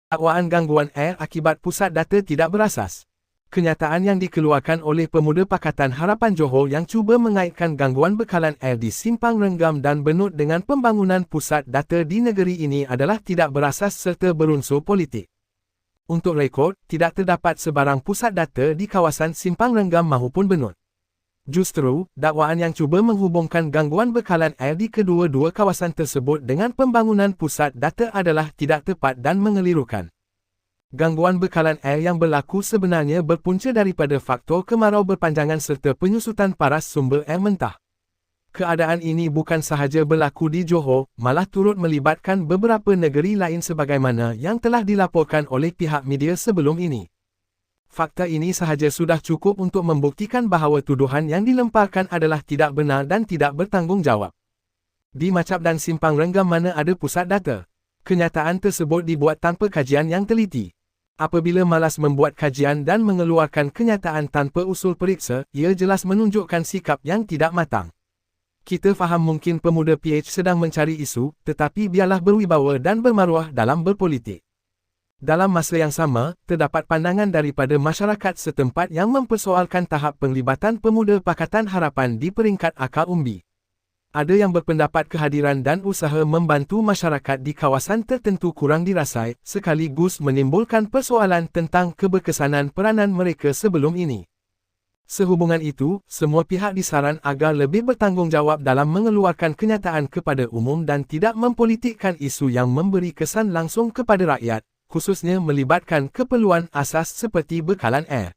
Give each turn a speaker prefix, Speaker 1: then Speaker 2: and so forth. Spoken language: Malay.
Speaker 1: Dakwaan gangguan air akibat pusat data tidak berasas. Kenyataan yang dikeluarkan oleh Pemuda Pakatan Harapan Johor yang cuba mengaitkan gangguan bekalan air di Simpang Renggam dan Benut dengan pembangunan pusat data di negeri ini adalah tidak berasas serta berunsur politik. Untuk rekod, tidak terdapat sebarang pusat data di kawasan Simpang Renggam maupun Benut. Justru, dakwaan yang cuba menghubungkan gangguan bekalan air di kedua-dua kawasan tersebut dengan pembangunan pusat data adalah tidak tepat dan mengelirukan. Gangguan bekalan air yang berlaku sebenarnya berpunca daripada faktor kemarau berpanjangan serta penyusutan paras sumber air mentah. Keadaan ini bukan sahaja berlaku di Johor, malah turut melibatkan beberapa negeri lain sebagaimana yang telah dilaporkan oleh pihak media sebelum ini. Fakta ini sahaja sudah cukup untuk membuktikan bahawa tuduhan yang dilemparkan adalah tidak benar dan tidak bertanggungjawab. Di Macap dan Simpang Renggam mana ada pusat data? Kenyataan tersebut dibuat tanpa kajian yang teliti. Apabila malas membuat kajian dan mengeluarkan kenyataan tanpa usul periksa, ia jelas menunjukkan sikap yang tidak matang. Kita faham mungkin pemuda PH sedang mencari isu, tetapi biarlah berwibawa dan bermaruah dalam berpolitik. Dalam masa yang sama, terdapat pandangan daripada masyarakat setempat yang mempersoalkan tahap penglibatan Pemuda Pakatan Harapan di peringkat akar umbi. Ada yang berpendapat kehadiran dan usaha membantu masyarakat di kawasan tertentu kurang dirasai, sekaligus menimbulkan persoalan tentang keberkesanan peranan mereka sebelum ini. Sehubungan itu, semua pihak disaran agar lebih bertanggungjawab dalam mengeluarkan kenyataan kepada umum dan tidak mempolitikkan isu yang memberi kesan langsung kepada rakyat, khususnya melibatkan keperluan asas seperti bekalan air.